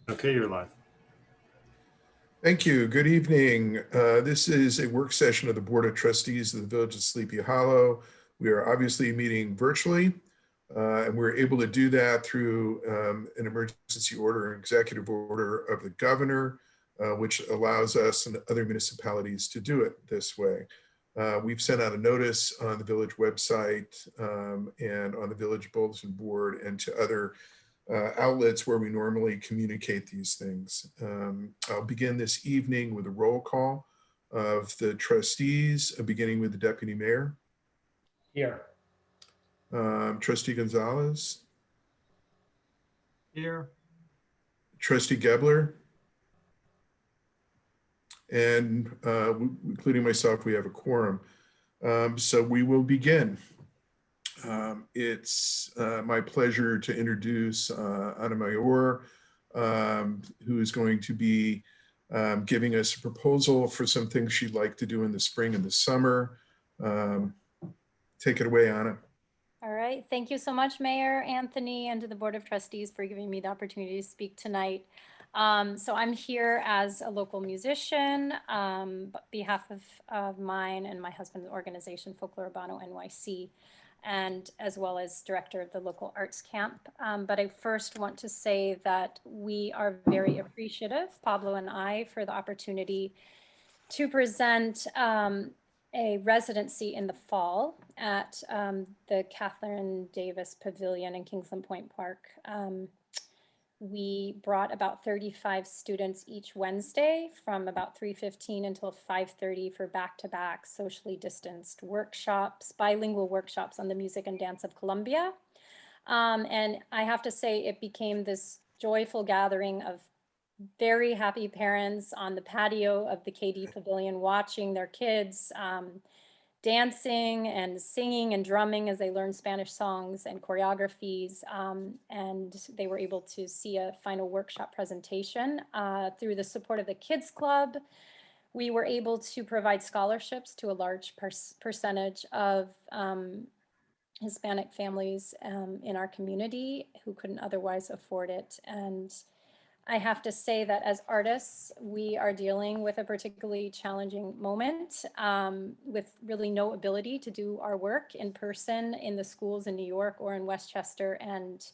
Okay, you're live. Thank you. Good evening. This is a work session of the Board of Trustees of the Village of Sleepy Hollow. We are obviously meeting virtually, and we're able to do that through an emergency order, an executive order of the governor, which allows us and other municipalities to do it this way. We've sent out a notice on the village website and on the village bulletin board and to other outlets where we normally communicate these things. I'll begin this evening with a roll call of the trustees, beginning with the deputy mayor. Here. Trustee Gonzalez. Here. Trustee Gebler. And including myself, we have a quorum. So we will begin. It's my pleasure to introduce Ana Mayor, who is going to be giving us a proposal for some things she'd like to do in the spring and the summer. Take it away, Ana. All right. Thank you so much, Mayor Anthony, and to the Board of Trustees for giving me the opportunity to speak tonight. So I'm here as a local musician, on behalf of mine and my husband's organization, Folklore Urbano NYC, and as well as director of the local arts camp. But I first want to say that we are very appreciative, Pablo and I, for the opportunity to present a residency in the fall at the Catherine Davis Pavilion in Kingsland Point Park. We brought about 35 students each Wednesday from about 3:15 until 5:30 for back-to-back socially distanced workshops, bilingual workshops on the music and dance of Colombia. And I have to say it became this joyful gathering of very happy parents on the patio of the KD Pavilion watching their kids dancing and singing and drumming as they learn Spanish songs and choreographies. And they were able to see a final workshop presentation through the support of the Kids Club. We were able to provide scholarships to a large percentage of Hispanic families in our community who couldn't otherwise afford it. And I have to say that as artists, we are dealing with a particularly challenging moment with really no ability to do our work in person in the schools in New York or in Westchester. And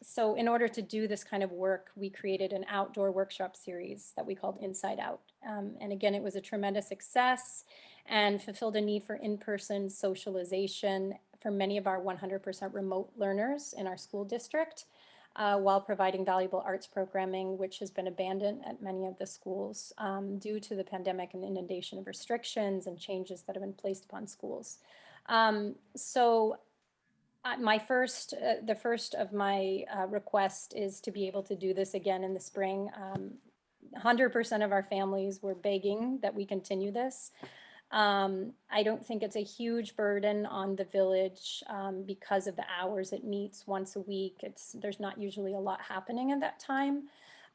so in order to do this kind of work, we created an outdoor workshop series that we called Inside Out. And again, it was a tremendous success and fulfilled a need for in-person socialization for many of our 100% remote learners in our school district. While providing valuable arts programming, which has been abandoned at many of the schools due to the pandemic and inundation of restrictions and changes that have been placed upon schools. So the first of my request is to be able to do this again in the spring. 100% of our families were begging that we continue this. I don't think it's a huge burden on the village because of the hours it meets once a week. There's not usually a lot happening at that time,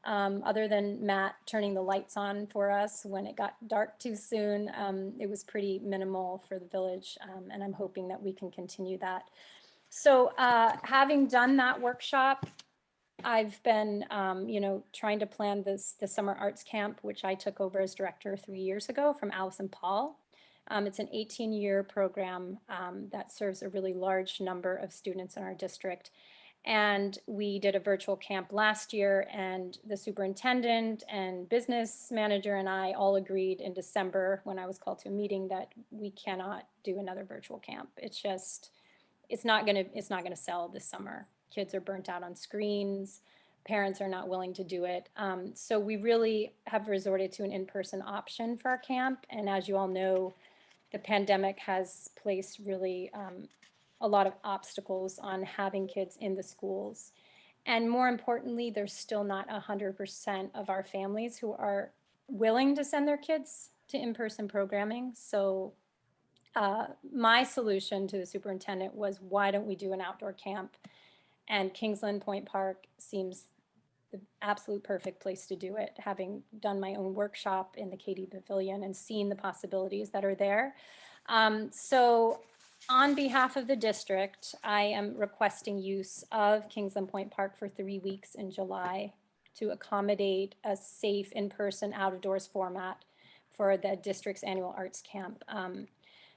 other than Matt turning the lights on for us when it got dark too soon. It was pretty minimal for the village, and I'm hoping that we can continue that. So having done that workshop, I've been, trying to plan the summer arts camp, which I took over as director 3 years ago from Allison Paul. It's an 18-year program that serves a really large number of students in our district. And we did a virtual camp last year, and the superintendent and business manager and I all agreed in December when I was called to a meeting that we cannot do another virtual camp. It's not gonna sell this summer. Kids are burnt out on screens. Parents are not willing to do it. So we really have resorted to an in-person option for our camp. And as you all know, the pandemic has placed really a lot of obstacles on having kids in the schools. And more importantly, there's still not 100% of our families who are willing to send their kids to in-person programming. So my solution to the superintendent was, why don't we do an outdoor camp? And Kingsland Point Park seems the absolute perfect place to do it, having done my own workshop in the KD Pavilion and seen the possibilities that are there. So On behalf of the district, I am requesting use of Kingsland Point Park for 3 weeks in July to accommodate a safe in-person out-of-doors format for the district's annual arts camp.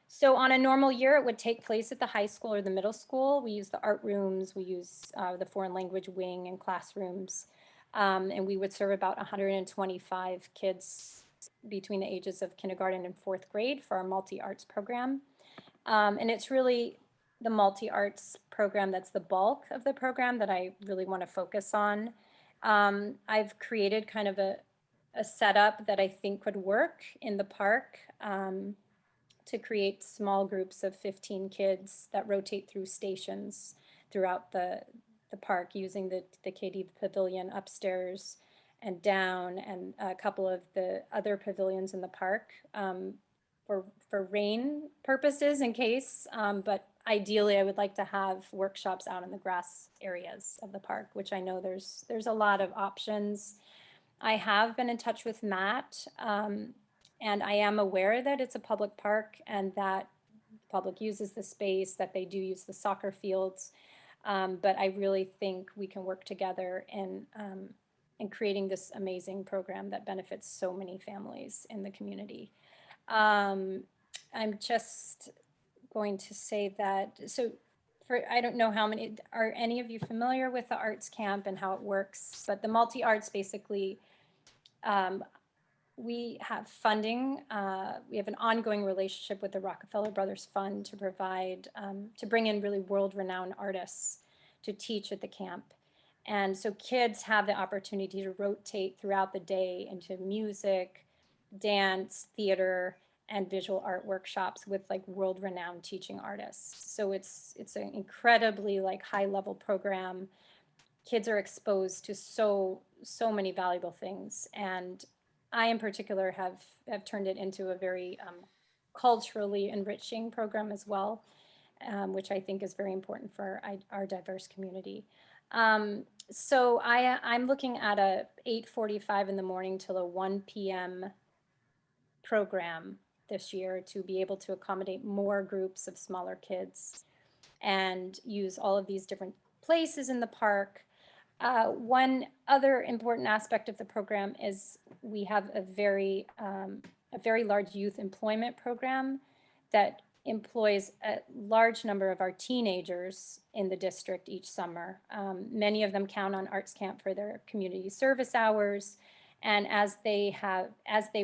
So on a normal year, it would take place at the high school or the middle school. We use the art rooms, we use the foreign language wing and classrooms, and we would serve about 125 kids between the ages of kindergarten and 4th grade for our multi-arts program. And it's really the multi-arts program that's the bulk of the program that I really want to focus on. I've created kind of a setup that I think could work in the park to create small groups of 15 kids that rotate through stations throughout the park using the KD pavilion upstairs and down, and a couple of the other pavilions in the park. For rain purposes in case, but ideally I would like to have workshops out in the grass areas of the park, which I know there's a lot of options. I have been in touch with Matt, and I am aware that it's a public park and that the public uses the space, that they do use the soccer fields. But I really think we can work together in creating this amazing program that benefits so many families in the community. I'm just going to say that, so I don't know how many, are any of you familiar with the arts camp and how it works? But the multi-arts basically, we have funding. We have an ongoing relationship with the Rockefeller Brothers Fund to provide, to bring in really world-renowned artists to teach at the camp. And so kids have the opportunity to rotate throughout the day into music, dance, theater, and visual art workshops with like world-renowned teaching artists. So it's an incredibly like high-level program. Kids are exposed to so many valuable things, and I in particular have turned it into a very culturally enriching program as well, which I think is very important for our diverse community. So I'm looking at a 8:45 in the morning till a 1 p.m. program this year to be able to accommodate more groups of smaller kids and use all of these different places in the park. One other important aspect of the program is we have a very large youth employment program that employs a large number of our teenagers in the district each summer. Many of them count on Arts Camp for their community service hours. And as they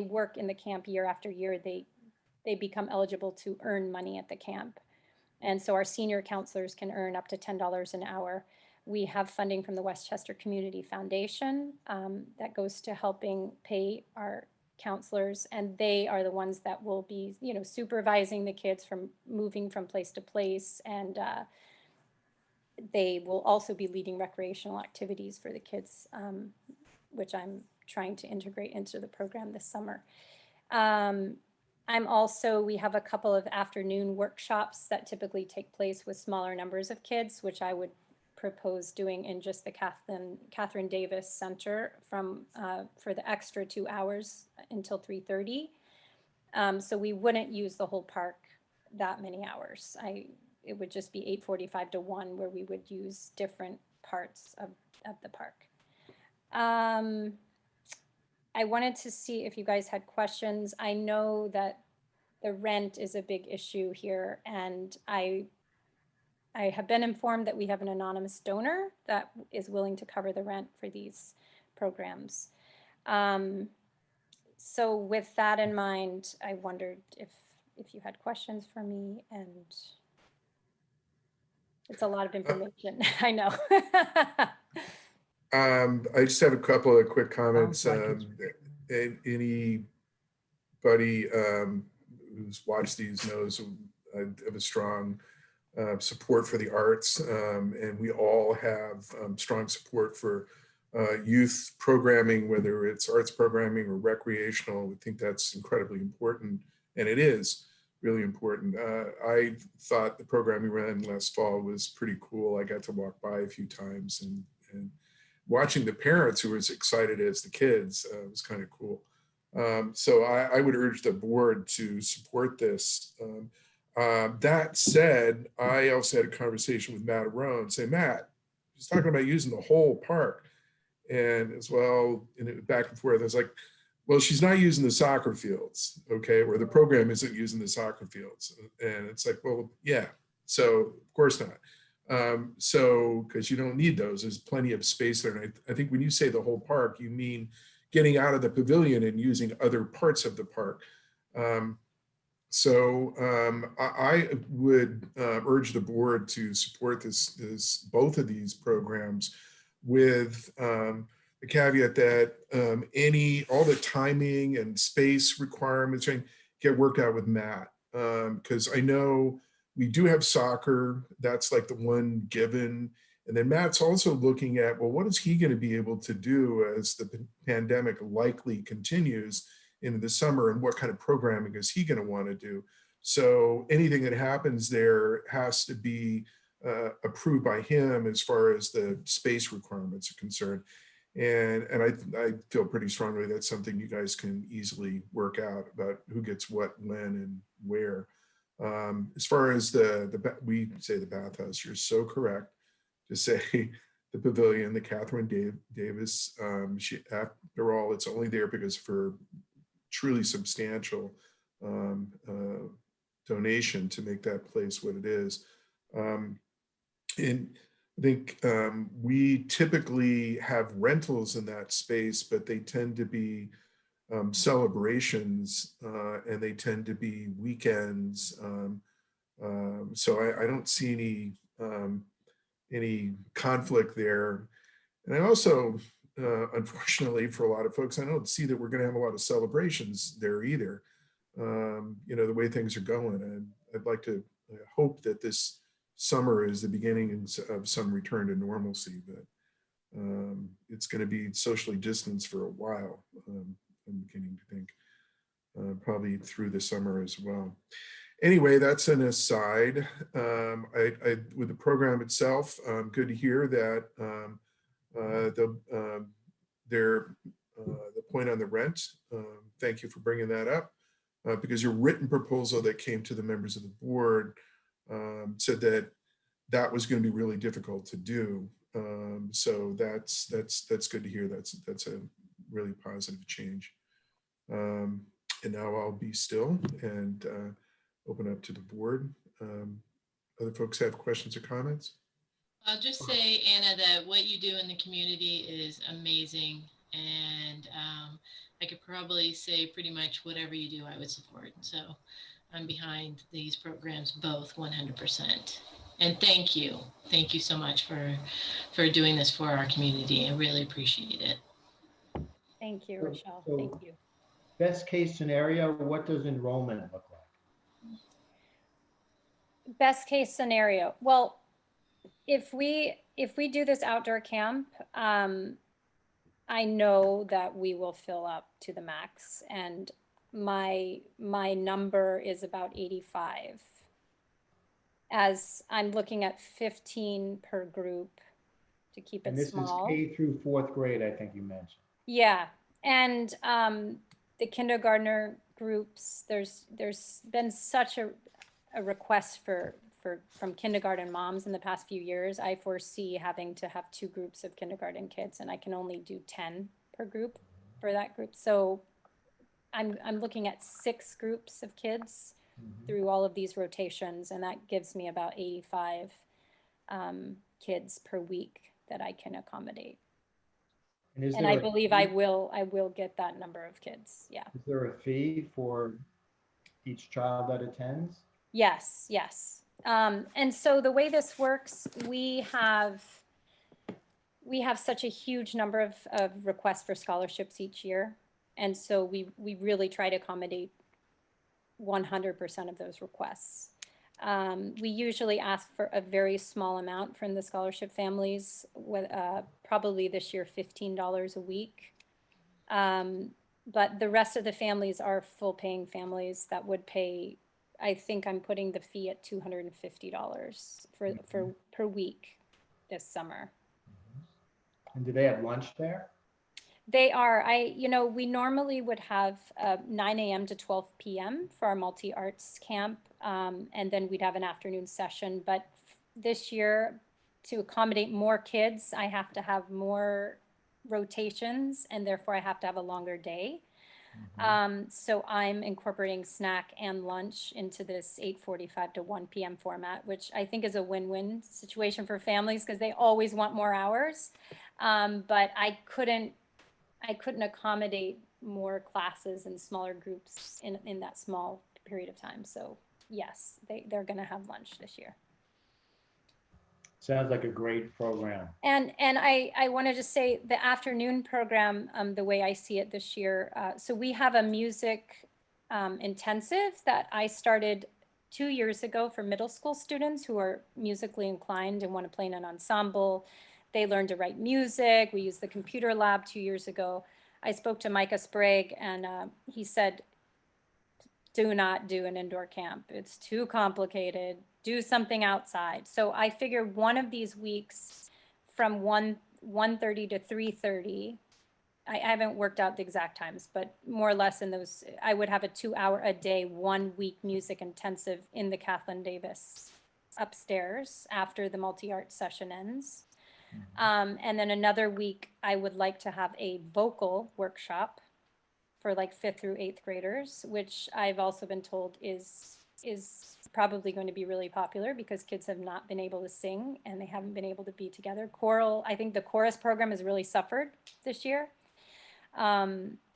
work in the camp year after year, they become eligible to earn money at the camp. And so our senior counselors can earn up to $10 an hour. We have funding from the Westchester Community Foundation that goes to helping pay our counselors, and they are the ones that will be, supervising the kids from moving from place to place, and they will also be leading recreational activities for the kids, which I'm trying to integrate into the program this summer. We have a couple of afternoon workshops that typically take place with smaller numbers of kids, which I would propose doing in just the Catherine Davis Center for the extra 2 hours until 3:30. So we wouldn't use the whole park that many hours. It would just be 8:45 to 1 where we would use different parts of the park. I wanted to see if you guys had questions. I know that the rent is a big issue here, and I have been informed that we have an anonymous donor that is willing to cover the rent for these programs. So with that in mind, I wondered if you had questions for me, and it's a lot of information, I know. I just have a couple of quick comments. Sounds like Anybody who's watched these knows I have a strong support for the arts, and we all have strong support for youth programming, whether it's arts programming or recreational. We think that's incredibly important, and it is really important. I thought the program we ran last fall was pretty cool. I got to walk by a few times, and watching the parents who were as excited as the kids was kind of cool. So I would urge the board to support this. That said, I also had a conversation with Matt Arone, say, Matt, he's talking about using the whole park. And as well, and it back and forth, I was like, well, she's not using the soccer fields, okay, or the program isn't using the soccer fields. And it's like, well, yeah, so of course not. So, because you don't need those, there's plenty of space there. And I think when you say the whole park, you mean getting out of the pavilion and using other parts of the park. I would urge the board to support both of these programs with the caveat that all the timing and space requirements get worked out with Matt. Because I know we do have soccer, that's like the one given. And then Matt's also looking at, well, what is he going to be able to do as the pandemic likely continues into the summer, and what kind of programming is he going to want to do? So anything that happens there has to be approved by him as far as the space requirements are concerned. And I feel pretty strongly that's something you guys can easily work out about who gets what, when, and where. As far as we say the bathhouse, you're so correct to say the pavilion, the Catherine Davis. After all, it's only there because for truly substantial donation to make that place what it is. And I think we typically have rentals in that space, but they tend to be celebrations and they tend to be weekends. So I don't see any conflict there. And I also, unfortunately for a lot of folks, I don't see that we're going to have a lot of celebrations there either. The way things are going. And I'd like to hope that this summer is the beginning of some return to normalcy, but it's going to be socially distanced for a while. I'm beginning to think probably through the summer as well. Anyway, that's an aside. With the program itself, good to hear that the point on the rent. Thank you for bringing that up. Because your written proposal that came to the members of the board said that was going to be really difficult to do. So that's good to hear. That's a really positive change. And now I'll be still and open up to the board. Other folks have questions or comments? I'll just say, Anna, that what you do in the community is amazing. And I could probably say pretty much whatever you do, I would support. So I'm behind these programs, both 100%. And thank you. Thank you so much for doing this for our community. I really appreciate it. Thank you, Rochelle. So Thank you. best case scenario, what does enrollment look like? Best case scenario. Well, if we do this outdoor camp, I know that we will fill up to the max, and my number is about 85. As I'm looking at 15 per group to keep it small. And this is K through 4th grade, I think you mentioned. Yeah, and the kindergartner groups. There's been such a request from kindergarten moms in the past few years. I foresee having to have 2 groups of kindergarten kids, and I can only do 10 per group for that group. So I'm looking at 6 groups of kids through all of these rotations, and that gives me about 85 kids per week that I can accommodate. And I believe I will get that number of kids. Yeah. Is there a fee for each child that attends? Yes, yes. And so the way this works, we have such a huge number of requests for scholarships each year. And so we really try to accommodate 100% of those requests. We usually ask for a very small amount from the scholarship families, with probably this year $15 a week. But the rest of the families are full paying families that would pay. I think I'm putting the fee at $250 for per week this summer. And do they have lunch there? They are. We normally would have 9 a.m. to 12 p.m. for our multi-arts camp, and then we'd have an afternoon session. But this year, to accommodate more kids, I have to have more rotations, and therefore I have to have a longer day. So I'm incorporating snack and lunch into this 8:45 to 1 p.m. format, which I think is a win-win situation for families because they always want more hours. But I couldn't accommodate more classes and smaller groups in that small period of time. So yes, they're going to have lunch this year. Sounds like a great program. And I want to just say the afternoon program, the way I see it this year. So we have a music intensive that I started 2 years ago for middle school students who are musically inclined and want to play in an ensemble. They learn to write music. We used the computer lab 2 years ago. I spoke to Micah Sprague, and he said, do not do an indoor camp. It's too complicated. Do something outside. So I figure one of these weeks from 1:30 to 3:30, I haven't worked out the exact times, but more or less in those, I would have a 2-hour a day, 1 week music intensive in the Kathleen Davis upstairs after the multi-art session ends. And then another week, I would like to have a vocal workshop for like 5th through 8th graders, which I've also been told is probably going to be really popular because kids have not been able to sing and they haven't been able to be together. Choral, I think the chorus program has really suffered this year.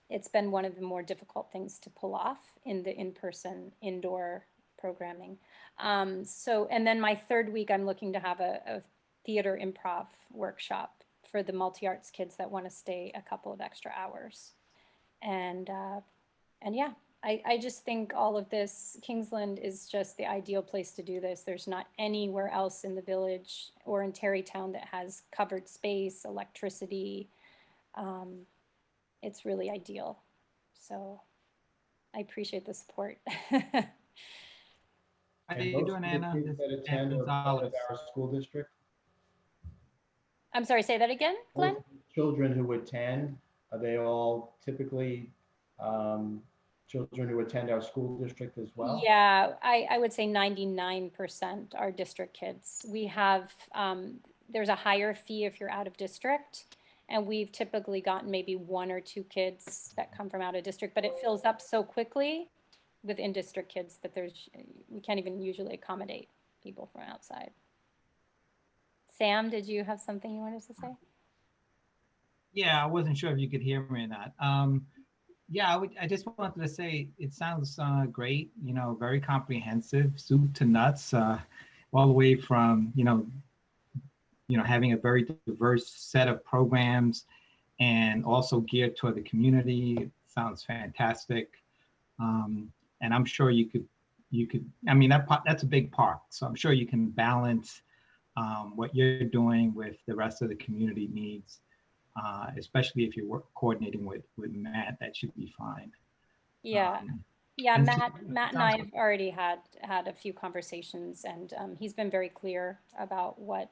It's been one of the more difficult things to pull off in the in-person indoor programming. And then my 3rd week, I'm looking to have a theater improv workshop for the multi-arts kids that want to stay a couple of extra hours. And yeah, I just think all of this, Kingsland is just the ideal place to do this. There's not anywhere else in the village or in Terrytown that has covered space, electricity. It's really ideal. So I appreciate the support. How And you most of doing, the Anna? kids This that is attend Ann are part Gonzalez. of our school district. I'm sorry, say that again, Glenn? Most children who attend, are they all typically children who attend our school district as well? Yeah, I would say 99% are district kids. We have, there's a higher fee if you're out of district. And we've typically gotten maybe 1 or 2 kids that come from out of district, but it fills up so quickly with in-district kids that we can't even usually accommodate people from outside. Sam, did you have something you wanted to say? Yeah, I wasn't sure if you could hear me or not. Yeah, I just wanted to say it sounds great, very comprehensive, soup to nuts, all the way from, having a very diverse set of programs and also geared toward the community. It sounds fantastic. And I'm sure you could, I mean, that's a big park. So I'm sure you can balance what you're doing with the rest of the community needs. Especially if you're coordinating with Matt, that should be fine. Yeah, yeah. and Matt and I have already had a few conversations, and he's been very clear about what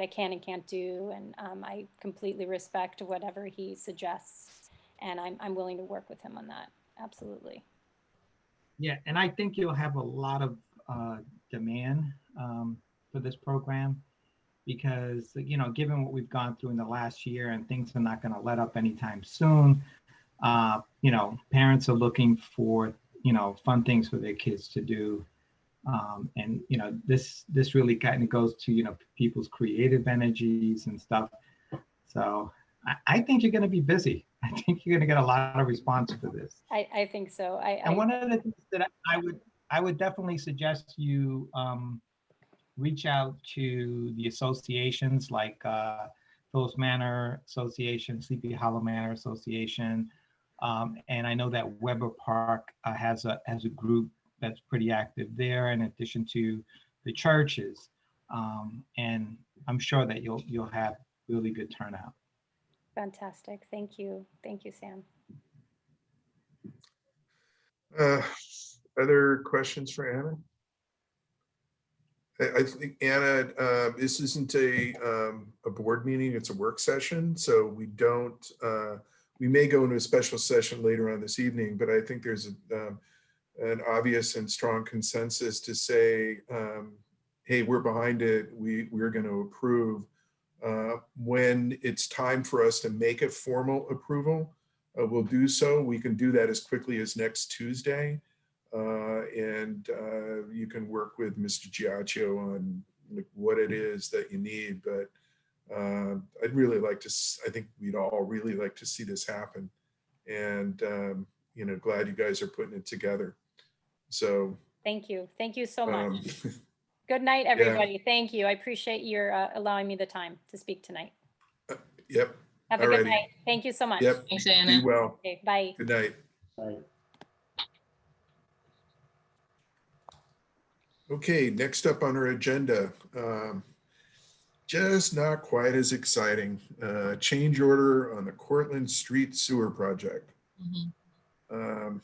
I can and can't do, and I completely respect whatever he suggests, and I'm willing to work with him on that. Absolutely. Yeah, and I think you'll have a lot of demand for this program. Because, given what we've gone through in the last year and things are not going to let up anytime soon, parents are looking for, fun things for their kids to do. And, this really kind of goes to, people's creative energies and stuff. So I think you're going to be busy. I think you're going to get a lot of response for this. I think so. And one of the things that I would definitely suggest you reach out to the associations like Phillips Manor Association, Sleepy Hollow Manor Association. And I know that Weber Park has a group that's pretty active there in addition to the churches. And I'm sure that you'll have really good turnout. Fantastic. Thank you. Thank you, Sam. Other questions for Anna? I think, Anna, this isn't a board meeting, it's a work session, so we don't, we may go into a special session later on this evening, but I think there's an obvious and strong consensus to say, hey, we're behind it, we're going to approve. When it's time for us to make a formal approval, we'll do so. We can do that as quickly as next Tuesday. And you can work with Mr. Giaccio on what it is that you need, but I'd really like to, I think we'd all really like to see this happen. And, you know, glad you guys are putting it together. So. Thank you. Thank you so much. Good night, everybody. Yeah. Thank you. I appreciate your allowing me the time to speak tonight. Yep. Have a good night. Thank you so much. Yep. Thanks, Anna. Be well. Okay, bye. Good night. Bye. Okay, next up on our agenda, just not quite as exciting. Change order on the Cortland Street Sewer Project. Mm-hmm.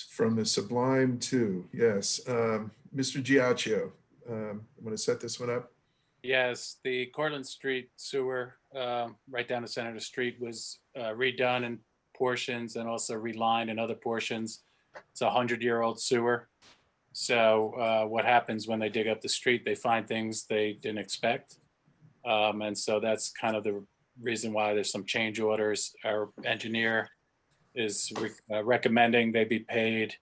From the Sublime to, yes. Mr. Giaccio, I'm going to set this one up. Yes, the Cortland Street Sewer, right down the center of the street, was redone in portions and also relined in other portions. It's a 100-year-old sewer. So what happens when they dig up the street, they find things they didn't expect. And so that's kind of the reason why there's some change orders. Our engineer is recommending they be paid.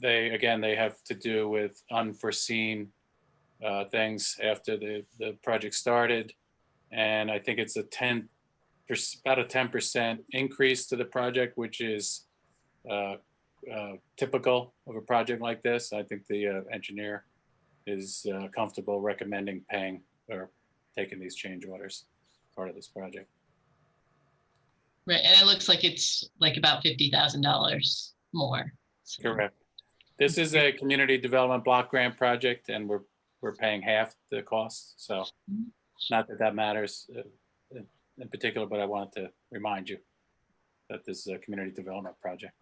They have to do with unforeseen things after the project started. And I think it's about a 10% increase to the project, which is typical of a project like this. I think the engineer is comfortable recommending paying or taking these change orders as part of this project. Right, and it looks like it's like about $50,000 more. So. Correct. This is a community development block grant project, and we're paying half the cost. So, not that that matters in particular, but I wanted to remind you that this is a community development project.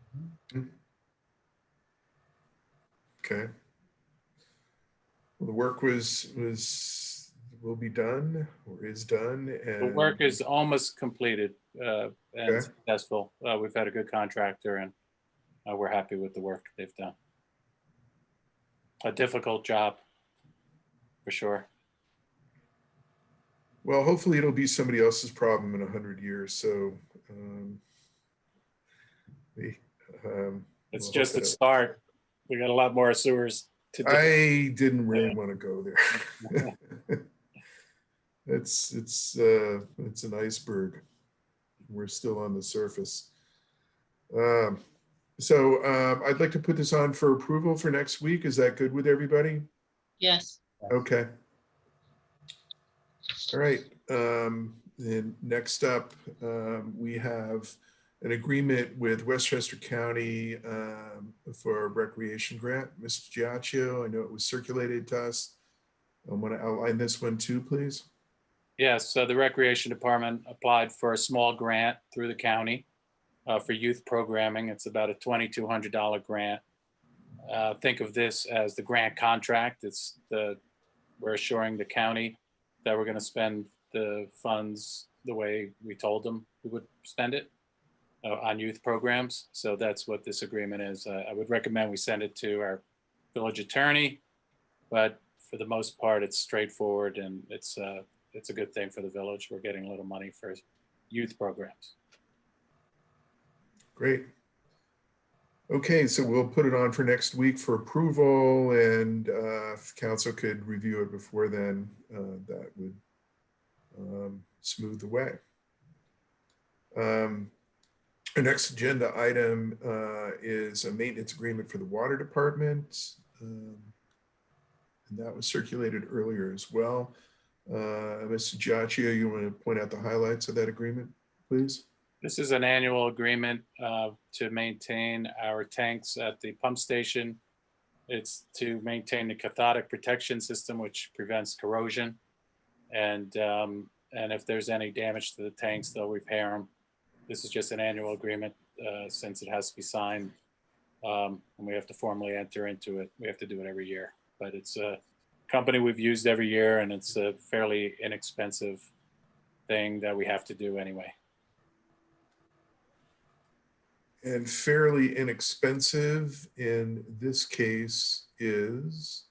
Okay. Well, the work will be done or is done. And the work is almost completed and successful. We've had a good contractor, and we're happy with the work they've done. A difficult job, for sure. Well, hopefully it'll be somebody else's problem in 100 years. So it's just a start. We got a lot more sewers to do. I didn't really want to go there. It's an iceberg. We're still on the surface. So I'd like to put this on for approval for next week. Is that good with everybody? Yes. Okay. All right. And next up, we have an agreement with Westchester County for a recreation grant. Mr. Giaccio, I know it was circulated to us. I want to outline this one too, please. Yes, so the Recreation Department applied for a small grant through the county for youth programming. It's about a $2,200 grant. Think of this as the grant contract. We're assuring the county that we're going to spend the funds the way we told them we would spend it on youth programs. So that's what this agreement is. I would recommend we send it to our village attorney, but for the most part, it's straightforward, and it's a good thing for the village. We're getting a little money for youth programs. Great. Okay, so we'll put it on for next week for approval, and if council could review it before then, that would smooth the way. Our next agenda item is a maintenance agreement for the water department. And that was circulated earlier as well. Mr. Giaccio, you want to point out the highlights of that agreement, please? This is an annual agreement to maintain our tanks at the pump station. It's to maintain the cathodic protection system, which prevents corrosion. And if there's any damage to the tanks, they'll repair them. This is just an annual agreement since it has to be signed And we have to formally enter into it. We have to do it every year, but it's a company we've used every year, and it's a fairly inexpensive thing that we have to do anyway. And fairly inexpensive in this case is,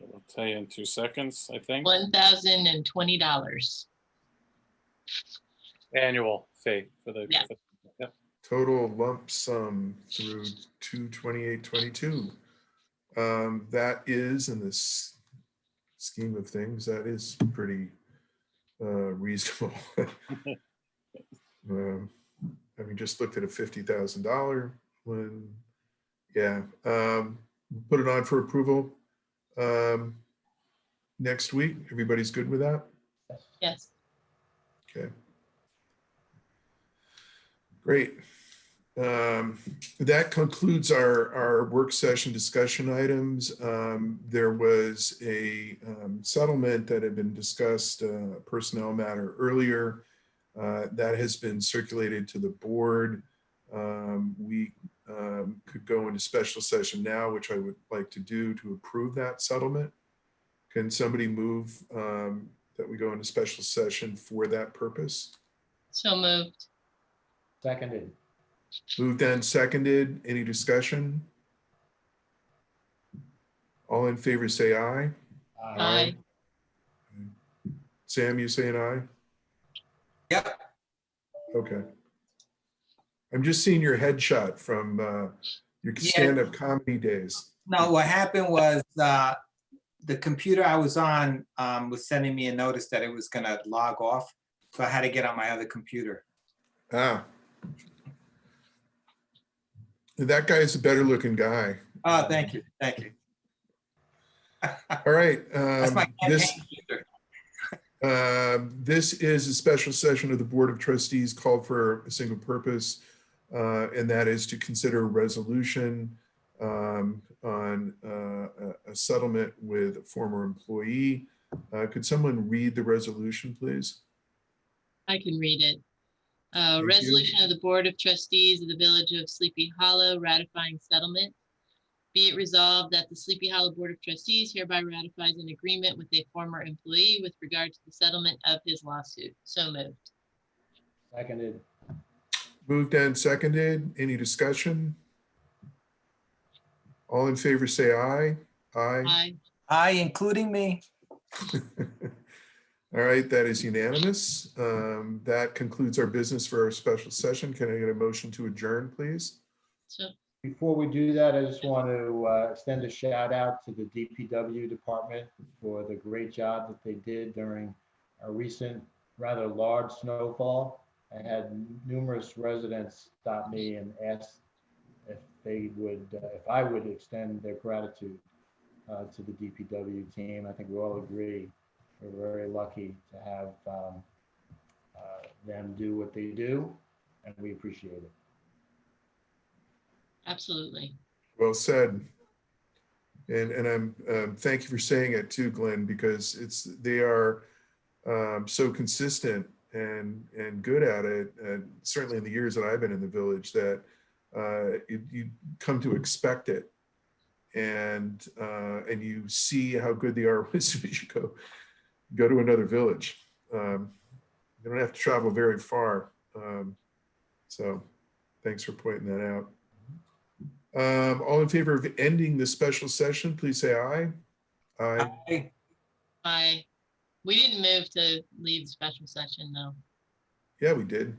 I'll tell you in 2 seconds, I think. $1,020. Annual fee for the. Yeah. Yep. total lump sum through 2/28/22. That is, in this scheme of things, that is pretty reasonable. Having just looked at a $50,000 one. Yeah, put it on for approval next week. Everybody's good with that? Yes. Okay. Great. That concludes our work session discussion items. There was a settlement that had been discussed, personnel matter earlier, that has been circulated to the board. We could go into special session now, which I would like to do to approve that settlement. Can somebody move that we go into special session for that purpose? So moved. Seconded. Moved and seconded. Any discussion? All in favor say aye. Aye. Sam, you saying aye? Yep. Okay. I'm just seeing your headshot from your Yeah. stand-up comedy days. No, what happened was the computer I was on was sending me a notice that it was gonna log off. So I had to get on my other computer. Ah. That guy's a better looking guy. Oh, thank you. Thank you. All right. That's my campaign computer. This is a special session of the Board of Trustees called for a single purpose, and that is to consider a resolution on a settlement with a former employee. Could someone read the resolution, please? I can read it. you. Resolution of the Board of Trustees of the Village of Sleepy Hollow ratifying settlement. Be it resolved that the Sleepy Hollow Board of Trustees hereby ratifies an agreement with a former employee with regard to the settlement of his lawsuit. So moved. Seconded. Moved and seconded. Any discussion? All in favor say aye. Aye. Aye. Aye, including me. All right, that is unanimous. That concludes our business for our special session. Can I get a motion to adjourn, please? So Before we do that, I just want to extend a shout out to the DPW department for the great job that they did during a recent rather large snowfall. I had numerous residents stop me and ask if I would extend their gratitude to the DPW team. I think we all agree we're very lucky to have them do what they do, and we appreciate it. absolutely. Well said. And I'm thank you for saying it too, Glenn, because they are so consistent and good at it. And certainly in the years that I've been in the village, that you come to expect it, and you see how good they are as soon as you go to another village. You don't have to travel very far. So thanks for pointing that out. All in favor of ending the special session, please say aye. Aye. Aye. Aye. We didn't move to leave the special session though. Yeah, we did.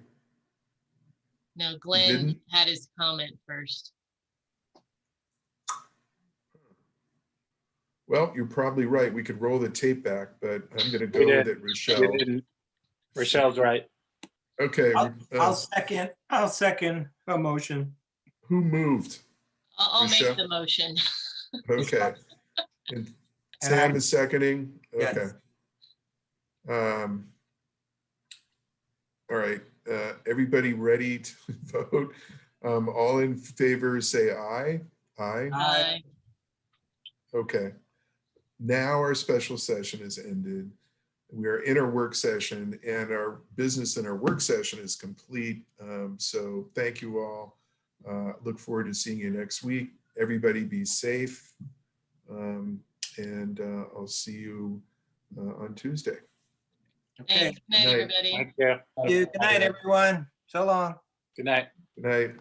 No, Glenn didn't? had his comment first. Well, you're probably right. We could roll the tape back, but I'm going to We go with did. it, Rochelle. You didn't. Rochelle's right. Okay. I'll second a motion. Who moved? I'll Michelle? make the motion. Okay. And And Sam I- is seconding? Yes. Okay. All right. Everybody ready to vote? All in favor, say aye. Aye. Aye. Okay. Now our special session is ended. We are in our work session, and our business in our work session is complete. So thank you all Look forward to seeing you next week. Everybody be safe. And I'll see you on Tuesday. Okay. Thanks. Good night, Night. everybody. Thank you. Good night, everyone. So long. Good night. Good night.